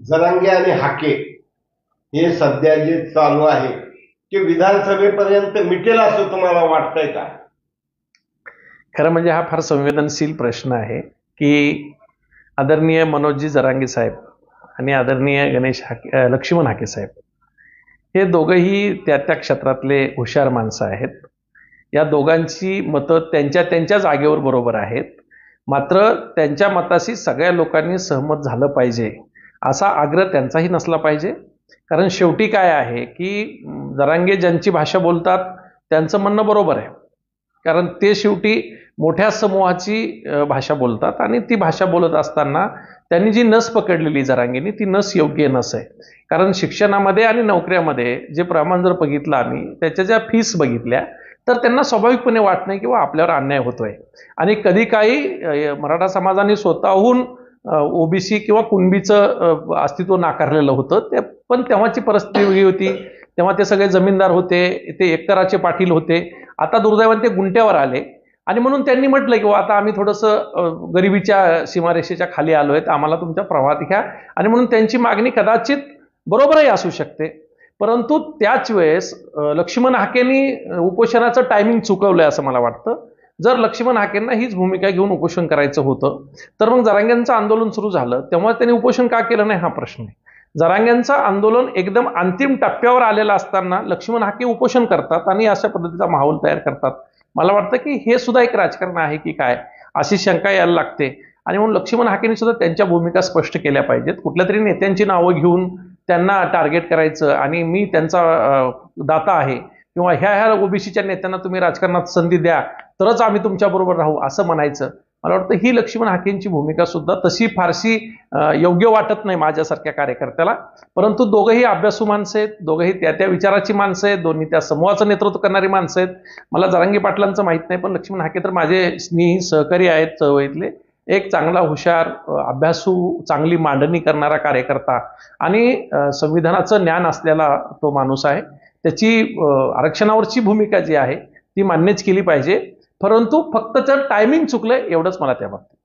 जरांगे आणि हाके हे सध्या जे चालू आहे ते विधानसभेपर्यंत मिटेल असं तुम्हाला वाटतंय का? खरं म्हणजे हा फार संवेदनशील प्रश्न आहे की आदरणीय मनोजी जरांगे साहेब आणि आदरणीय लक्ष्मण हाके साहेब हे दोघंही त्या त्या क्षेत्रातले हुशार माणसं आहेत. या दोघांची मतं त्यांच्या जागेवर बरोबर आहेत. मात्र त्यांच्या मताशी सगळ्या लोकांनी सहमत झालं पाहिजे असा आग्रह त्यांचाही नसला पाहिजे. कारण शेवटी काय आहे की जरांगे ज्यांची भाषा बोलतात त्यांचं म्हणणं बरोबर आहे, कारण ते शेवटी मोठ्या समूहाची भाषा बोलतात आणि ती भाषा बोलत असताना त्यांनी जी नस पकडलेली जरांगेनी ती नस योग्य नस आहे. कारण शिक्षणामध्ये आणि नोकऱ्यामध्ये जे प्रमाण जर बघितलं आम्ही त्याच्या ज्या फीस बघितल्या तर त्यांना स्वाभाविकपणे वाटत नाही किंवा आपल्यावर अन्याय होतोय. आणि कधी काही मराठा समाजाने स्वतःहून ओबीसी किंवा कुणबीचं अस्तित्व नाकारलेलं होतं ते, पण तेव्हाची परिस्थिती वेगळी होती. तेव्हा ते सगळे जमीनदार होते, ते एकराचे पाटील होते. आता दुर्दैवाने ते गुंट्यावर आले आणि म्हणून त्यांनी म्हटलं की आता आम्ही थोडंसं गरिबीच्या सीमारेषेच्या खाली आलो आहेत, आम्हाला तुमच्या प्रवाहात घ्या. आणि म्हणून त्यांची मागणी कदाचित बरोबरही असू शकते. परंतु त्याच वेळेस लक्ष्मण हाकेंनी उपोषणाचं टायमिंग चुकवलंय असं मला वाटतं. जर लक्ष्मण हाकेंना हीच भूमिका घेऊन उपोषण करायचं होतं तर मग जरांगेंचं आंदोलन सुरू झालं तेव्हा त्यांनी उपोषण का केलं नाही हा प्रश्न आहे. जरांगेंचं आंदोलन एकदम अंतिम टप्प्यावर आलेलं असताना लक्ष्मण हाके उपोषण करतात आणि अशा पद्धतीचा माहोल तयार करतात. मला वाटतं की हे सुद्धा एक राजकारण आहे की काय अशी शंका यायला लागते. आणि म्हणून लक्ष्मण हाकेंनी सुद्धा त्यांच्या भूमिका स्पष्ट केल्या पाहिजेत. कुठल्या तरी नेत्यांची नावं घेऊन त्यांना टार्गेट करायचं आणि मी त्यांचा दाता आहे किंवा ह्या ओबीसीच्या नेत्यांना तुम्ही राजकारणात संधी द्या तरच आम्ही तुमच्याबरोबर राहू असं म्हणायचं, मला वाटतं ही लक्ष्मण हाकेंची भूमिका सुद्धा तशी फारशी योग्य वाटत नाही माझ्यासारख्या कार्यकर्त्याला. परंतु दोघंही अभ्यासू माणसं आहेत, दोघंही त्या विचाराची माणसं आहेत, दोन्ही त्या समूहाचं नेतृत्व करणारी माणसं आहेत. मला जरांगे पाटलांचं माहित नाही, पण लक्ष्मण हाके तर माझे स्नेही सहकारी आहेत चळवळीतले. एक चांगला हुशार अभ्यासू चांगली मांडणी करणारा कार्यकर्ता आणि संविधानाचं ज्ञान असलेला तो माणूस आहे. त्याची आरक्षणावरची भूमिका जी आहे ती मान्यच केली पाहिजे. परंतु फक्त जर टायमिंग चुकलंय एवढंच मला त्या बाबतीत